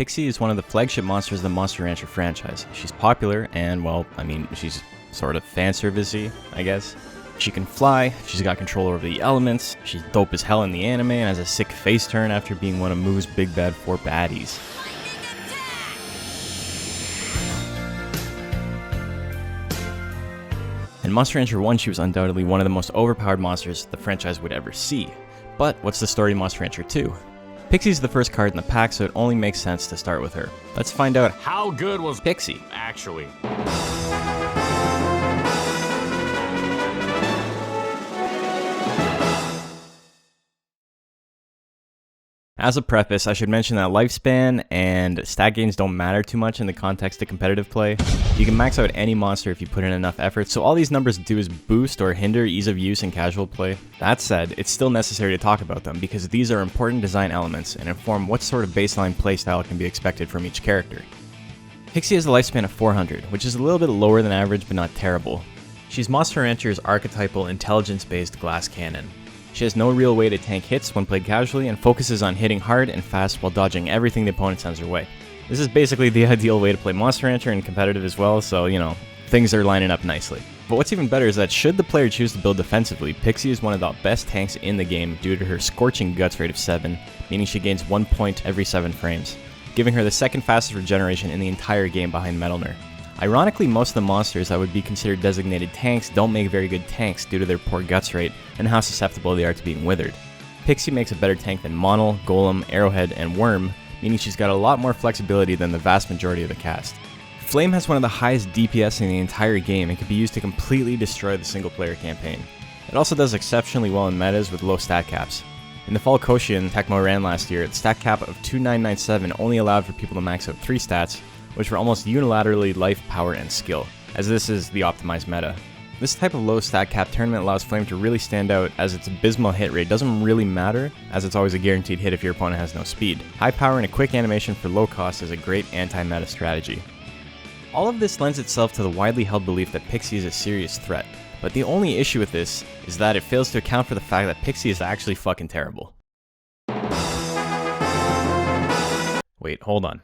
Pixie is one of the flagship monsters of the Monster Rancher franchise. She's popular and, well, I mean, she's sort of fanservice-y, I guess. She can fly, she's got control over the elements, she's dope as hell in the anime, and has a sick face turn after being one of Moo's big bad 4 baddies. In Monster Rancher 1, she was undoubtedly one of the most overpowered monsters the franchise would ever see. But what's the story of Monster Rancher 2? Pixie's the first card in the pack, so it only makes sense to start with her. Let's find out how good was Pixie, actually. As a preface, I should mention that lifespan and stat gains don't matter too much in the context of competitive play. You can max out any monster if you put in enough effort, so all these numbers do is boost or hinder ease of use in casual play. That said, it's still necessary to talk about them because these are important design elements and inform what sort of baseline playstyle can be expected from each character. Pixie has a lifespan of 400, which is a little bit lower than average but not terrible. She's Monster Rancher's archetypal intelligence-based glass cannon. She has no real way to tank hits when played casually and focuses on hitting hard and fast while dodging everything the opponent sends her way. This is basically the ideal way to play Monster Rancher and competitive as well, so you know, things are lining up nicely. But what's even better is that should the player choose to build defensively, Pixie is one of the best tanks in the game due to her scorching guts rate of 7, meaning she gains 1 point every 7 frames, giving her the second fastest regeneration in the entire game behind Metalner. Ironically, most of the monsters that would be considered designated tanks don't make very good tanks due to their poor guts rate and how susceptible they are to being withered. Pixie makes a better tank than Monol, Golem, Arrowhead, and Worm, meaning she's got a lot more flexibility than the vast majority of the cast. Flame has one of the highest DPS in the entire game and can be used to completely destroy the single player campaign. It also does exceptionally well in metas with low stat caps. In the Fall Koshian Tecmo ran last year, the stat cap of 2997 only allowed for people to max out 3 stats, which were almost unilaterally life, power, and skill, as this is the optimized meta. This type of low stat cap tournament allows Flame to really stand out, as its abysmal hit rate doesn't really matter, as it's always a guaranteed hit if your opponent has no speed. High power and a quick animation for low cost is a great anti-meta strategy. All of this lends itself to the widely held belief that Pixie is a serious threat, but the only issue with this is that it fails to account for the fact that Pixie is actually fucking terrible. Wait, hold on.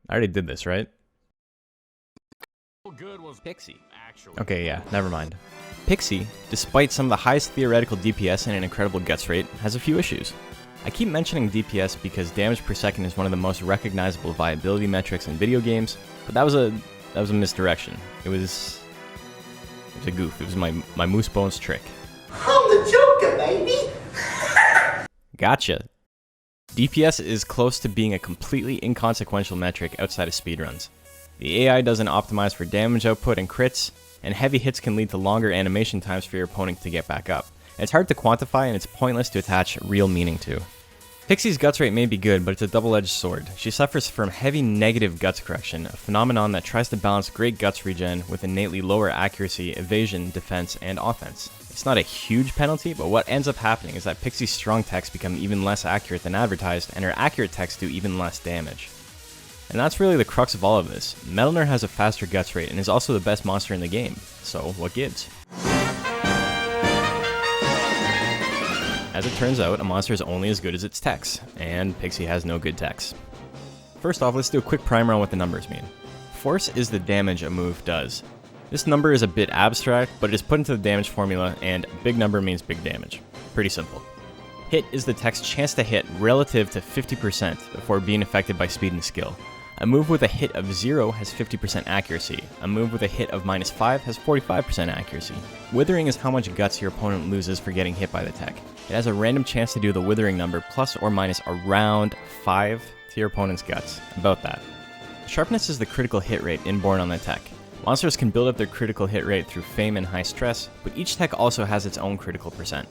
I already did this, right? How good was Pixie. actually. Okay, yeah, never mind. Pixie, despite some of the highest theoretical DPS and an incredible guts rate, has a few issues. I keep mentioning DPS because damage per second is one of the most recognizable viability metrics in video games, but that was a misdirection. It was a goof. It was my Moose Bones trick. I'm the Joker, baby! Gotcha. DPS is close to being a completely inconsequential metric outside of speedruns. The AI doesn't optimize for damage output and crits, and heavy hits can lead to longer animation times for your opponent to get back up. It's hard to quantify and it's pointless to attach real meaning to. Pixie's guts rate may be good, but it's a double-edged sword. She suffers from heavy negative guts correction, a phenomenon that tries to balance great guts regen with innately lower accuracy, evasion, defense, and offense. It's not a huge penalty, but what ends up happening is that Pixie's strong techs become even less accurate than advertised, and her accurate techs do even less damage. And that's really the crux of all of this. Metalner has a faster guts rate and is also the best monster in the game, so what gives? As it turns out, a monster is only as good as its techs, and Pixie has no good techs. First off, let's do a quick primer on what the numbers mean. Force is the damage a move does. This number is a bit abstract, but it is put into the damage formula, and big number means big damage. Pretty simple. Hit is the tech's chance to hit relative to 50% before being affected by speed and skill. A move with a hit of 0 has 50% accuracy. A move with a hit of -5 has 45% accuracy. Withering is how much guts your opponent loses for getting hit by the tech. It has a random chance to do the withering number plus or minus around 5 to your opponent's guts. About that. Sharpness is the critical hit rate inborn on the tech. Monsters can build up their critical hit rate through fame and high stress, but each tech also has its own critical percent.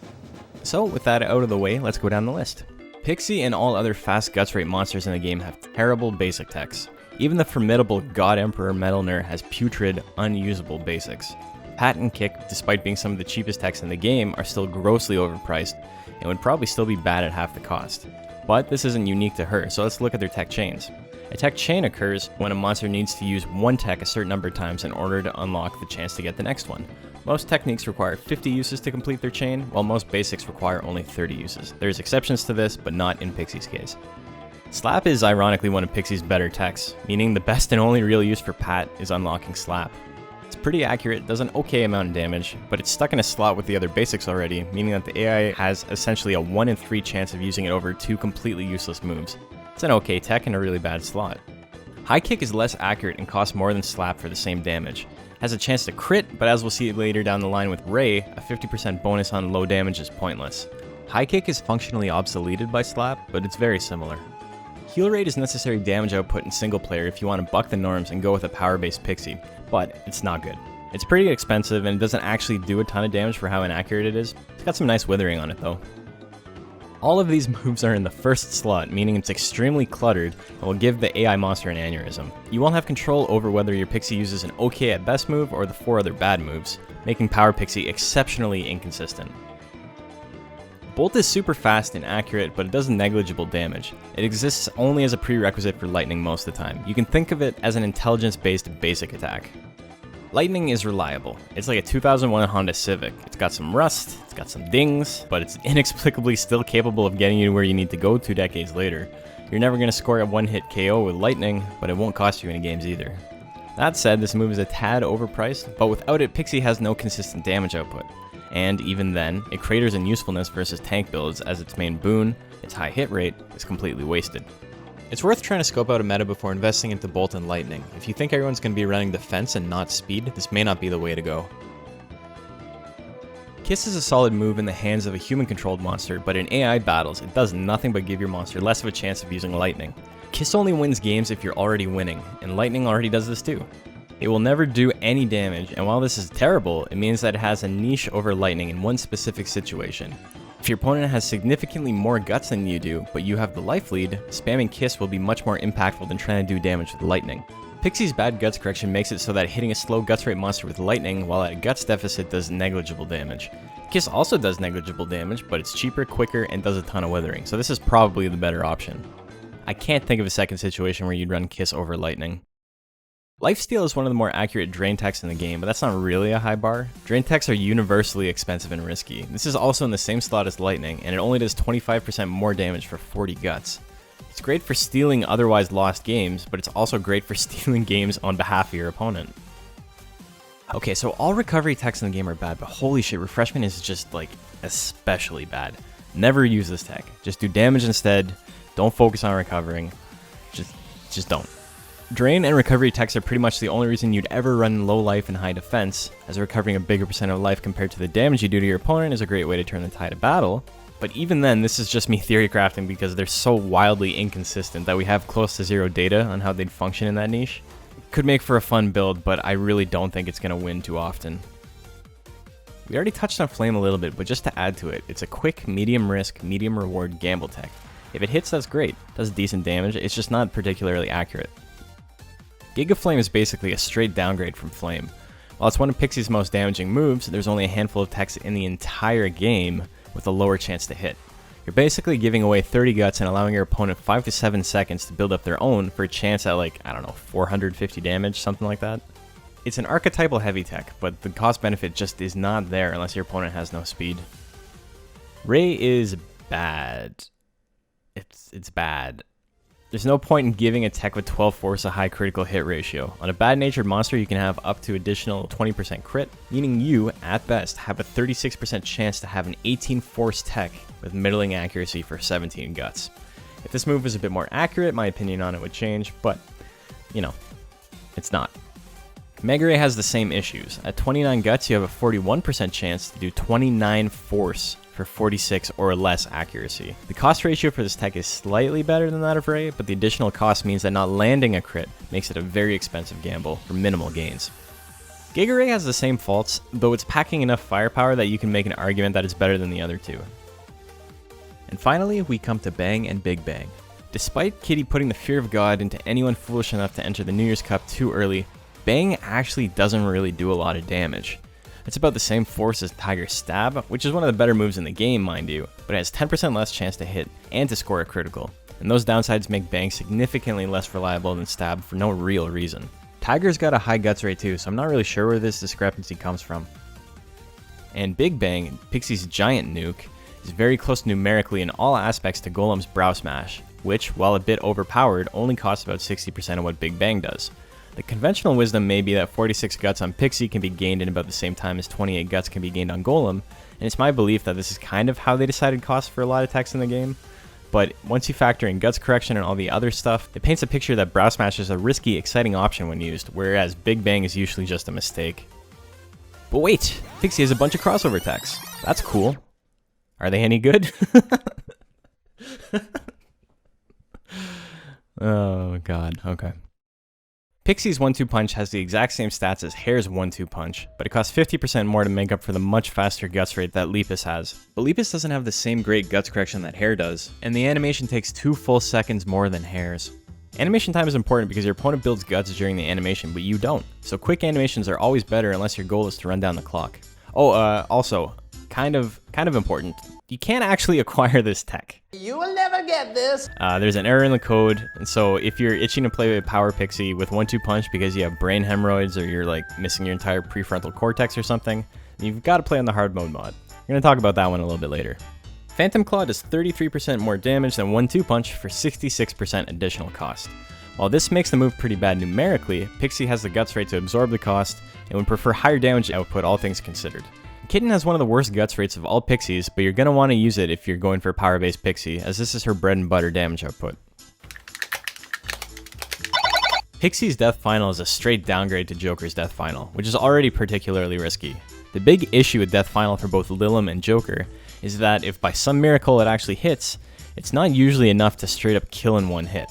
So with that out of the way, let's go down the list. Pixie and all other fast guts rate monsters in the game have terrible basic techs. Even the formidable God Emperor Metalner has putrid, unusable basics. Pat and Kick, despite being some of the cheapest techs in the game, are still grossly overpriced and would probably still be bad at half the cost. But this isn't unique to her, so let's look at their tech chains. A tech chain occurs when a monster needs to use one tech a certain number of times in order to unlock the chance to get the next one. Most techniques require 50 uses to complete their chain, while most basics require only 30 uses. There's exceptions to this, but not in Pixie's case. Slap is ironically one of Pixie's better techs, meaning the best and only real use for Pat is unlocking Slap. It's pretty accurate, does an okay amount of damage, but it's stuck in a slot with the other basics already, meaning that the AI has essentially a 1 in 3 chance of using it over 2 completely useless moves. It's an okay tech in a really bad slot. High Kick is less accurate and costs more than Slap for the same damage. Has a chance to crit, but as we'll see later down the line with Ray, a 50% bonus on low damage is pointless. High Kick is functionally obsoleted by Slap, but it's very similar. Heal rate is necessary damage output in single player if you want to buck the norms and go with a power-based Pixie, but it's not good. It's pretty expensive and it doesn't actually do a ton of damage for how inaccurate it is. It's got some nice withering on it though. All of these moves are in the first slot, meaning it's extremely cluttered and will give the AI monster an aneurysm. You won't have control over whether your Pixie uses an okay at best move or the 4 other bad moves, making Power Pixie exceptionally inconsistent. Bolt is super fast and accurate, but it does negligible damage. It exists only as a prerequisite for Lightning most of the time. You can think of it as an intelligence-based basic attack. Lightning is reliable. It's like a 2001 Honda Civic. It's got some rust, it's got some dings, but it's inexplicably still capable of getting you where you need to go 2 decades later. You're never going to score a one-hit KO with Lightning, but it won't cost you any games either. That said, this move is a tad overpriced, but without it, Pixie has no consistent damage output. And even then, it craters in usefulness versus tank builds as its main boon, its high hit rate, is completely wasted. It's worth trying to scope out a meta before investing into Bolt and Lightning. If you think everyone's going to be running defense and not speed, this may not be the way to go. Kiss is a solid move in the hands of a human-controlled monster, but in AI battles, it does nothing but give your monster less of a chance of using Lightning. Kiss only wins games if you're already winning, and Lightning already does this too. It will never do any damage, and while this is terrible, it means that it has a niche over Lightning in one specific situation. If your opponent has significantly more guts than you do, but you have the life lead, spamming Kiss will be much more impactful than trying to do damage with Lightning. Pixie's bad guts correction makes it so that hitting a slow guts rate monster with Lightning while at a guts deficit does negligible damage. Kiss also does negligible damage, but it's cheaper, quicker, and does a ton of withering, so this is probably the better option. I can't think of a second situation where you'd run Kiss over Lightning. Lifesteal is one of the more accurate drain techs in the game, but that's not really a high bar. Drain techs are universally expensive and risky. This is also in the same slot as Lightning, and it only does 25% more damage for 40 guts. It's great for stealing otherwise lost games, but it's also great for stealing games on behalf of your opponent. Okay, so all recovery techs in the game are bad, but holy shit, refreshment is just like especially bad. Never use this tech. Just do damage instead. Don't focus on recovering. Just don't. Drain and recovery techs are pretty much the only reason you'd ever run low life and high defense, as recovering a bigger percent of life compared to the damage you do to your opponent is a great way to turn the tide of battle. But even then, this is just me theory crafting because they're so wildly inconsistent that we have close to zero data on how they'd function in that niche. Could make for a fun build, but I really don't think it's going to win too often. We already touched on Flame a little bit, but just to add to it, it's a quick, medium risk, medium reward gamble tech. If it hits, that's great. Does decent damage, it's just not particularly accurate. Giga Flame is basically a straight downgrade from Flame. While it's one of Pixie's most damaging moves, there's only a handful of techs in the entire game with a lower chance to hit. You're basically giving away 30 guts and allowing your opponent 5 to 7 seconds to build up their own for a chance at like, I don't know, 450 damage, something like that. It's an archetypal heavy tech, but the cost benefit just is not there unless your opponent has no speed. Ray is bad. It's bad. There's no point in giving a tech with 12 force a high critical hit ratio. On a bad-natured monster, you can have up to additional 20% crit, meaning you, at best, have a 36% chance to have an 18 force tech with middling accuracy for 17 guts. If this move was a bit more accurate, my opinion on it would change, but, you know, it's not. Mega Ray has the same issues. At 29 guts, you have a 41% chance to do 29 force for 46 or less accuracy. The cost ratio for this tech is slightly better than that of Ray, but the additional cost means that not landing a crit makes it a very expensive gamble for minimal gains. Giga Ray has the same faults, though it's packing enough firepower that you can make an argument that it's better than the other two. And finally, we come to Bang and Big Bang. Despite Kitty putting the fear of God into anyone foolish enough to enter the New Year's Cup too early, Bang actually doesn't really do a lot of damage. It's about the same force as Tiger's Stab, which is one of the better moves in the game, mind you, but it has 10% less chance to hit and to score a critical, and those downsides make Bang significantly less reliable than Stab for no real reason. Tiger's got a high guts rate too, so I'm not really sure where this discrepancy comes from. And Big Bang, Pixie's giant nuke, is very close numerically in all aspects to Golem's Brow Smash, which, while a bit overpowered, only costs about 60% of what Big Bang does. The conventional wisdom may be that 46 guts on Pixie can be gained in about the same time as 28 guts can be gained on Golem, and it's my belief that this is kind of how they decided costs for a lot of techs in the game. But once you factor in guts correction and all the other stuff, it paints a picture that Brow Smash is a risky, exciting option when used, whereas Big Bang is usually just a mistake. But wait, Pixie has a bunch of crossover techs. That's cool. Are they any good? Oh god, okay. Pixie's 1-2 punch has the exact same stats as Hair's 1-2 punch, but it costs 50% more to make up for the much faster guts rate that Lepus has. But Lepus doesn't have the same great guts correction that Hair does, and the animation takes 2 full seconds more than Hair's. Animation time is important because your opponent builds guts during the animation, but you don't. So quick animations are always better unless your goal is to run down the clock. Oh, also, kind of important. You can't actually acquire this tech. You will never get this. There's an error in the code, and so if you're itching to play a Power Pixie with 1-2 punch because you have brain hemorrhoids or you're like missing your entire prefrontal cortex or something, you've got to play on the hard mode mod. We're going to talk about that one a little bit later. Phantom Claw does 33% more damage than 1-2 punch for 66% additional cost. While this makes the move pretty bad numerically, Pixie has the guts rate to absorb the cost and would prefer higher damage output, all things considered. Kitten has one of the worst guts rates of all Pixies, but you're going to want to use it if you're going for a power-based Pixie, as this is her bread and butter damage output. Pixie's Death Final is a straight downgrade to Joker's Death Final, which is already particularly risky. The big issue with Death Final for both Lilim and Joker is that if by some miracle it actually hits, it's not usually enough to straight up kill in one hit.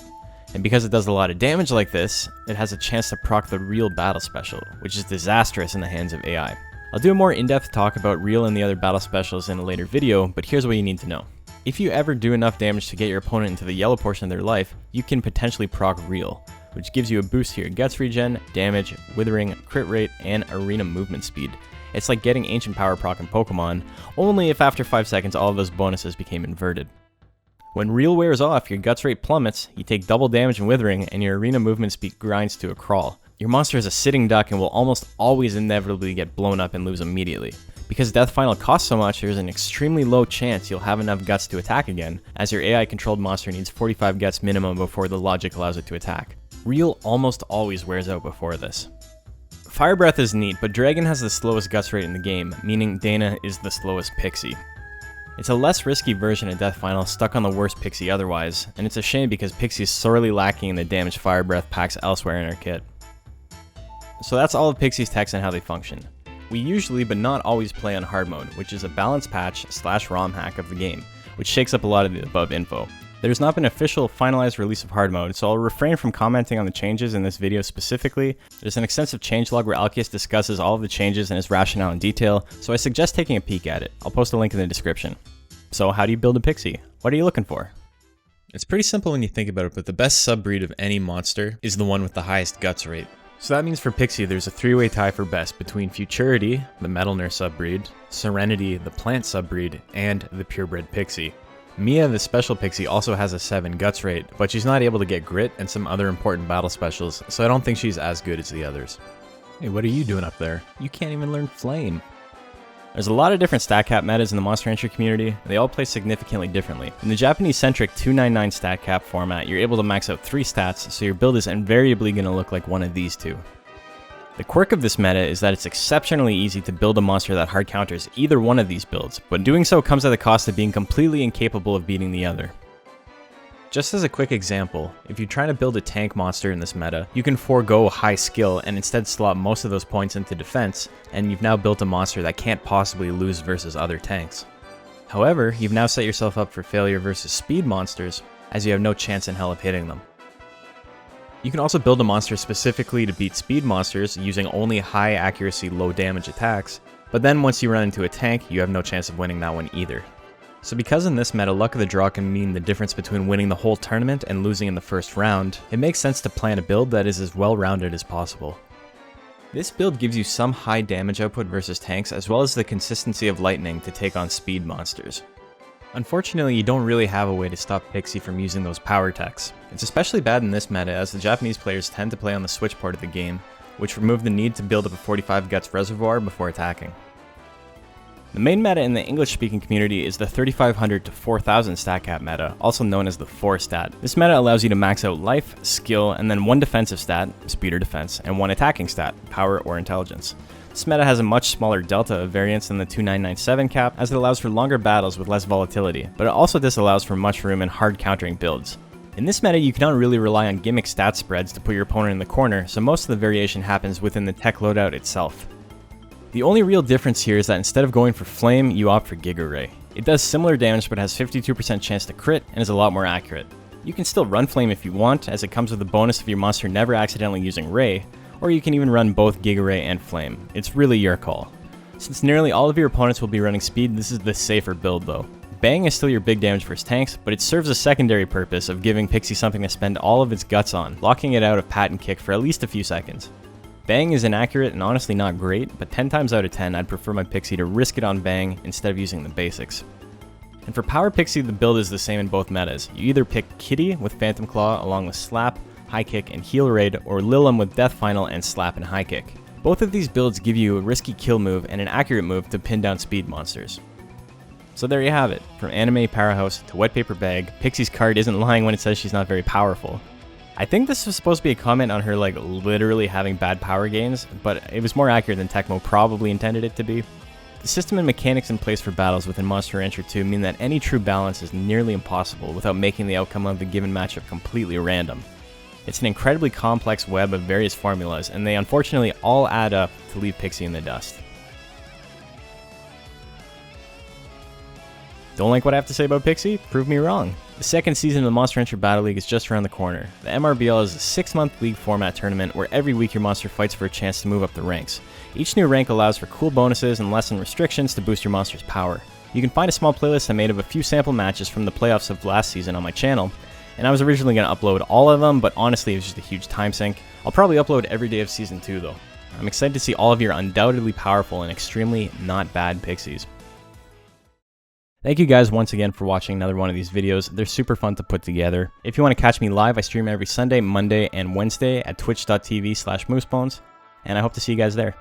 And because it does a lot of damage like this, it has a chance to proc the real battle special, which is disastrous in the hands of AI. I'll do a more in-depth talk about Real and the other battle specials in a later video, but here's what you need to know. If you ever do enough damage to get your opponent into the yellow portion of their life, you can potentially proc Real, which gives you a boost to your guts regen, damage, withering, crit rate, and arena movement speed. It's like getting ancient power proc in Pokemon, only if after 5 seconds all of those bonuses became inverted. When Real wears off, your guts rate plummets, you take double damage and withering, and your arena movement speed grinds to a crawl. Your monster is a sitting duck and will almost always inevitably get blown up and lose immediately. Because Death Final costs so much, there's an extremely low chance you'll have enough guts to attack again, as your AI controlled monster needs 45 guts minimum before the logic allows it to attack. Real almost always wears out before this. Fire Breath is neat, but Dragon has the slowest guts rate in the game, meaning Dana is the slowest Pixie. It's a less risky version of Death Final stuck on the worst Pixie otherwise, and it's a shame because Pixie is sorely lacking in the damage Fire Breath packs elsewhere in her kit. So that's all of Pixie's techs and how they function. We usually, but not always, play on hard mode, which is a balance patch / ROM hack of the game, which shakes up a lot of the above info. There's not been an official finalized release of hard mode, so I'll refrain from commenting on the changes in this video specifically. There's an extensive changelog where Alkeus discusses all of the changes and his rationale in detail, so I suggest taking a peek at it. I'll post a link in the description. So how do you build a Pixie? What are you looking for? It's pretty simple when you think about it, but the best subbreed of any monster is the one with the highest guts rate. So that means for Pixie, there's a 3-way tie for best between Futurity, the Metal Nurse subbreed, Serenity, the Plant subbreed, and the Purebred Pixie. Mia, the Special Pixie, also has a 7 guts rate, but she's not able to get Grit and some other important battle specials, so I don't think she's as good as the others. Hey, what are you doing up there? You can't even learn Flame. There's a lot of different stat cap metas in the Monster Rancher community, and they all play significantly differently. In the Japanese-centric 299 stat cap format, you're able to max out 3 stats, so your build is invariably going to look like one of these 2. The quirk of this meta is that it's exceptionally easy to build a monster that hard counters either one of these builds, but doing so comes at the cost of being completely incapable of beating the other. Just as a quick example, if you're trying to build a tank monster in this meta, you can forego high skill and instead slot most of those points into defense, and you've now built a monster that can't possibly lose versus other tanks. However, you've now set yourself up for failure versus speed monsters, as you have no chance in hell of hitting them. You can also build a monster specifically to beat speed monsters using only high accuracy, low damage attacks, but then once you run into a tank, you have no chance of winning that one either. So because in this meta, luck of the draw can mean the difference between winning the whole tournament and losing in the first round, it makes sense to plan a build that is as well-rounded as possible. This build gives you some high damage output versus tanks, as well as the consistency of lightning to take on speed monsters. Unfortunately, you don't really have a way to stop Pixie from using those power techs. It's especially bad in this meta, as the Japanese players tend to play on the switch part of the game, which remove the need to build up a 45 guts reservoir before attacking. The main meta in the English-speaking community is the 3500 to 4000 stat cap meta, also known as the 4 stat. This meta allows you to max out life, skill, and then one defensive stat, speed or defense, and one attacking stat, power or intelligence. This meta has a much smaller delta of variance than the 2997 cap, as it allows for longer battles with less volatility, but it also disallows for much room and hard countering builds. In this meta, you cannot really rely on gimmick stat spreads to put your opponent in the corner, so most of the variation happens within the tech loadout itself. The only real difference here is that instead of going for Flame, you opt for Giga Ray. It does similar damage but has 52% chance to crit and is a lot more accurate. You can still run Flame if you want, as it comes with the bonus of your monster never accidentally using Ray, or you can even run both Giga Ray and Flame. It's really your call. Since nearly all of your opponents will be running speed, this is the safer build though. Bang is still your big damage versus tanks, but it serves a secondary purpose of giving Pixie something to spend all of its guts on, locking it out of pat and kick for at least a few seconds. Bang is inaccurate and honestly not great, but 10 times out of 10 I'd prefer my Pixie to risk it on Bang instead of using the basics. And for Power Pixie, the build is the same in both metas. You either pick Kitty with Phantom Claw along with Slap, High Kick, and Heal Raid, or Lilim with Death Final and Slap and High Kick. Both of these builds give you a risky kill move and an accurate move to pin down speed monsters. So there you have it. From anime powerhouse to wet paper bag, Pixie's card isn't lying when it says she's not very powerful. I think this was supposed to be a comment on her literally having bad power gains, but it was more accurate than Tecmo probably intended it to be. The system and mechanics in place for battles within Monster Rancher 2 mean that any true balance is nearly impossible without making the outcome of the given matchup completely random. It's an incredibly complex web of various formulas, and they unfortunately all add up to leave Pixie in the dust. Don't like what I have to say about Pixie? Prove me wrong. The second season of the Monster Rancher Battle League is just around the corner. The MRBL is a 6-month league format tournament where every week your monster fights for a chance to move up the ranks. Each new rank allows for cool bonuses and lessen restrictions to boost your monster's power. You can find a small playlist I made of a few sample matches from the playoffs of last season on my channel, and I was originally going to upload all of them, but honestly it was just a huge time sink. I'll probably upload every day of Season 2 though. I'm excited to see all of your undoubtedly powerful and extremely not bad Pixies. Thank you guys once again for watching another one of these videos. They're super fun to put together. If you want to catch me live, I stream every Sunday, Monday, and Wednesday at twitch.tv/moosebones, and I hope to see you guys there.